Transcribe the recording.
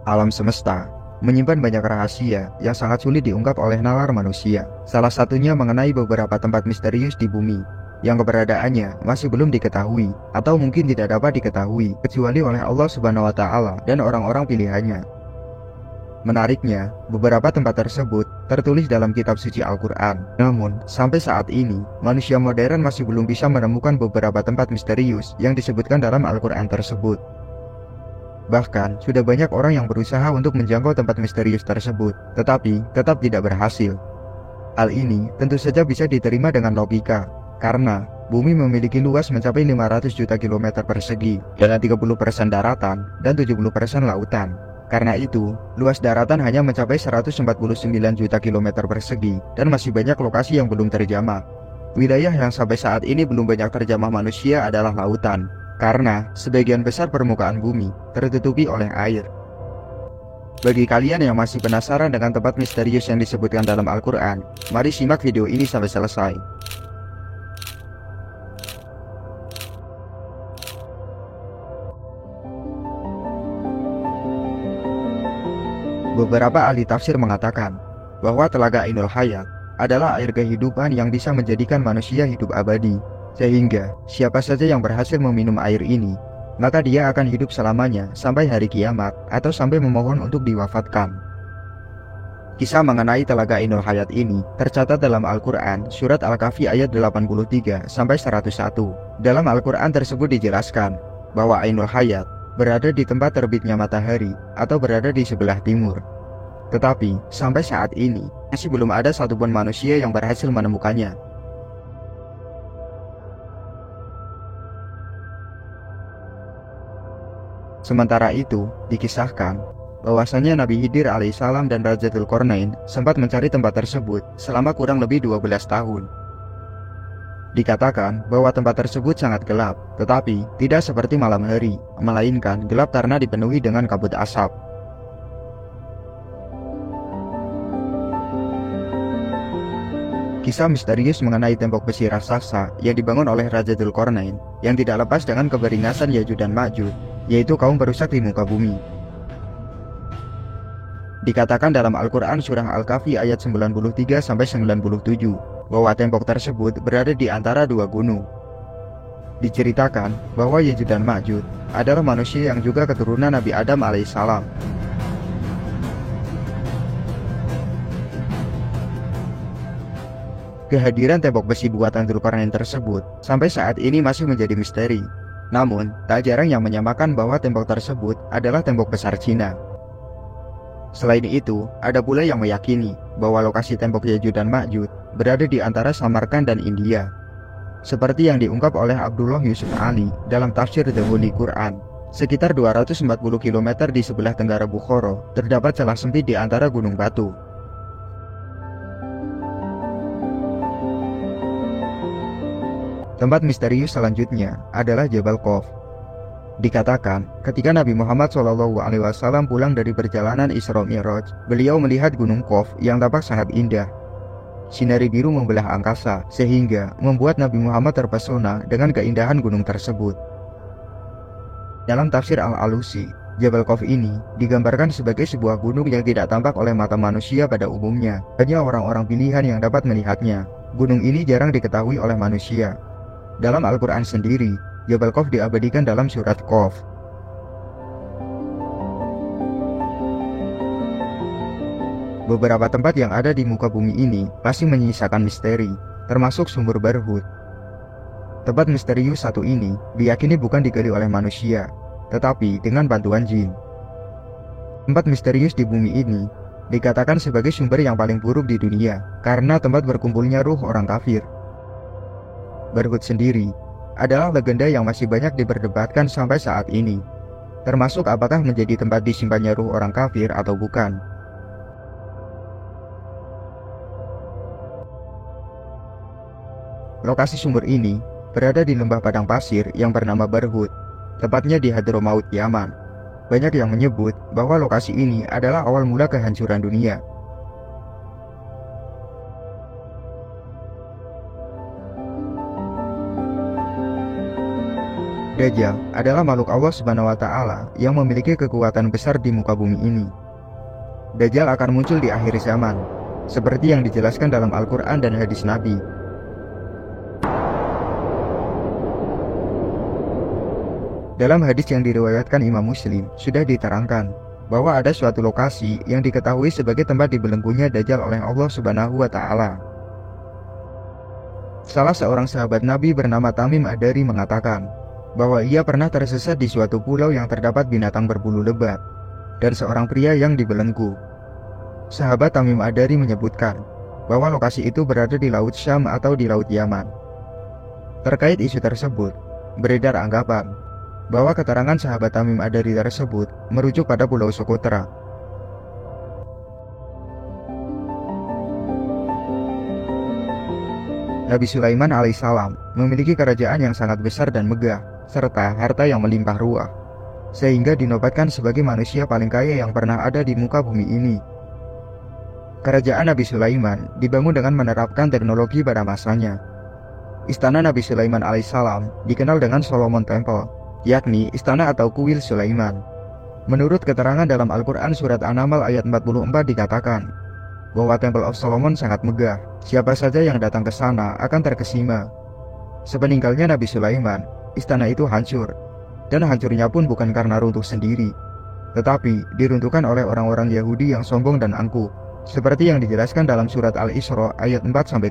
Alam semesta menyimpan banyak rahasia yang sangat sulit diungkap oleh nalar manusia. Salah satunya mengenai beberapa tempat misterius di bumi yang keberadaannya masih belum diketahui atau mungkin tidak dapat diketahui kecuali oleh Allah Subhanahu wa taala dan orang-orang pilihannya. Menariknya, beberapa tempat tersebut tertulis dalam kitab suci Al-Quran. Namun, sampai saat ini, manusia modern masih belum bisa menemukan beberapa tempat misterius yang disebutkan dalam Al-Quran tersebut. Bahkan, sudah banyak orang yang berusaha untuk menjangkau tempat misterius tersebut, tetapi tetap tidak berhasil. Hal ini tentu saja bisa diterima dengan logika, karena bumi memiliki luas mencapai 500 juta kilometer persegi, dengan 30% daratan dan 70% lautan. Karena itu, luas daratan hanya mencapai 149 juta kilometer persegi, dan masih banyak lokasi yang belum terjamah. Wilayah yang sampai saat ini belum banyak terjamah manusia adalah lautan, karena sebagian besar permukaan bumi tertutupi oleh air. Bagi kalian yang masih penasaran dengan tempat misterius yang disebutkan dalam Al-Quran, mari simak video ini sampai selesai. Beberapa ahli tafsir mengatakan bahwa Telaga Ainul Hayat adalah air kehidupan yang bisa menjadikan manusia hidup abadi, sehingga siapa saja yang berhasil meminum air ini, maka dia akan hidup selamanya sampai hari kiamat atau sampai memohon untuk diwafatkan. Kisah mengenai Telaga Ainul Hayat ini tercatat dalam Al-Quran Surat Al-Kahfi ayat 83-101. Dalam Al-Quran tersebut dijelaskan bahwa Ainul Hayat berada di tempat terbitnya matahari atau berada di sebelah timur. Tetapi sampai saat ini masih belum ada satupun manusia yang berhasil menemukannya. Sementara itu, dikisahkan bahwasanya Nabi Khidir alaihissalam dan Raja Dzulqarnain sempat mencari tempat tersebut selama kurang lebih 12 tahun. Dikatakan bahwa tempat tersebut sangat gelap, tetapi tidak seperti malam hari, melainkan gelap karena dipenuhi dengan kabut asap. Kisah misterius mengenai tembok besi raksasa yang dibangun oleh Raja Dzulqarnain yang tidak lepas dengan keberingasan Ya'juj dan Ma'juj, yaitu kaum perusak di muka bumi. Dikatakan dalam Al-Quran Surah Al-Kahfi ayat 93-97 bahwa tembok tersebut berada di antara dua gunung. Diceritakan bahwa Ya'juj dan Ma'juj adalah manusia yang juga keturunan Nabi Adam alaihissalam. Kehadiran tembok besi buatan Dzulqarnain tersebut sampai saat ini masih menjadi misteri. Namun, tak jarang yang menyamakan bahwa tembok tersebut adalah tembok besar Cina. Selain itu, ada pula yang meyakini bahwa lokasi tembok Ya'juj dan Ma'juj berada di antara Samarkand dan India. Seperti yang diungkap oleh Abdullah Yusuf Ali dalam tafsir The Holy Quran, sekitar 240 km di sebelah tenggara Bukhara terdapat celah sempit di antara gunung batu. Tempat misterius selanjutnya adalah Jabal Qaf. Dikatakan, ketika Nabi Muhammad SAW pulang dari perjalanan Isra Mi'raj, beliau melihat Gunung Qaf yang tampak sangat indah. Sinari biru membelah angkasa, sehingga membuat Nabi Muhammad terpesona dengan keindahan gunung tersebut. Dalam tafsir Al-Alusi, Jabal Qaf ini digambarkan sebagai sebuah gunung yang tidak tampak oleh mata manusia pada umumnya. Hanya orang-orang pilihan yang dapat melihatnya. Gunung ini jarang diketahui oleh manusia. Dalam Al-Quran sendiri, Jabal Qaf diabadikan dalam surat Qaf. Beberapa tempat yang ada di muka bumi ini masih menyisakan misteri, termasuk sumur Barhut. Tempat misterius satu ini diyakini bukan digali oleh manusia, tetapi dengan bantuan jin. Tempat misterius di bumi ini dikatakan sebagai sumber yang paling buruk di dunia, karena tempat berkumpulnya ruh orang kafir. Barhut sendiri adalah legenda yang masih banyak diperdebatkan sampai saat ini, termasuk apakah menjadi tempat disimpannya ruh orang kafir atau bukan. Lokasi sumur ini berada di lembah padang pasir yang bernama Barhut, tepatnya di Hadramaut, Yaman. Banyak yang menyebut bahwa lokasi ini adalah awal mula kehancuran dunia. Dajjal adalah makhluk Allah Subhanahu wa Ta'ala yang memiliki kekuatan besar di muka bumi ini. Dajjal akan muncul di akhir zaman, seperti yang dijelaskan dalam Al-Quran dan hadis Nabi. Dalam hadis yang diriwayatkan Imam Muslim, sudah diterangkan bahwa ada suatu lokasi yang diketahui sebagai tempat dibelenggunya Dajjal oleh Allah Subhanahu wa Ta'ala. Salah seorang sahabat Nabi bernama Tamim Ad-Dari mengatakan bahwa ia pernah tersesat di suatu pulau yang terdapat binatang berbulu lebat dan seorang pria yang dibelenggu. Sahabat Tamim Ad-Dari menyebutkan bahwa lokasi itu berada di Laut Syam atau di Laut Yaman. Terkait isu tersebut, beredar anggapan bahwa keterangan sahabat Tamim Ad-Dari tersebut merujuk pada Pulau Socotra. Nabi Sulaiman alaihissalam memiliki kerajaan yang sangat besar dan megah, serta harta yang melimpah ruah, sehingga dinobatkan sebagai manusia paling kaya yang pernah ada di muka bumi ini. Kerajaan Nabi Sulaiman dibangun dengan menerapkan teknologi pada masanya. Istana Nabi Sulaiman alaihissalam dikenal dengan Solomon Temple, yakni istana atau kuil Sulaiman. Menurut keterangan dalam Al-Quran surat An-Naml ayat 44 dikatakan bahwa Temple of Solomon sangat megah, siapa saja yang datang ke sana akan terkesima. Sepeninggalnya Nabi Sulaiman, istana itu hancur, dan hancurnya pun bukan karena runtuh sendiri, tetapi diruntuhkan oleh orang-orang Yahudi yang sombong dan angkuh, seperti yang dijelaskan dalam surat Al-Isra ayat 4-7.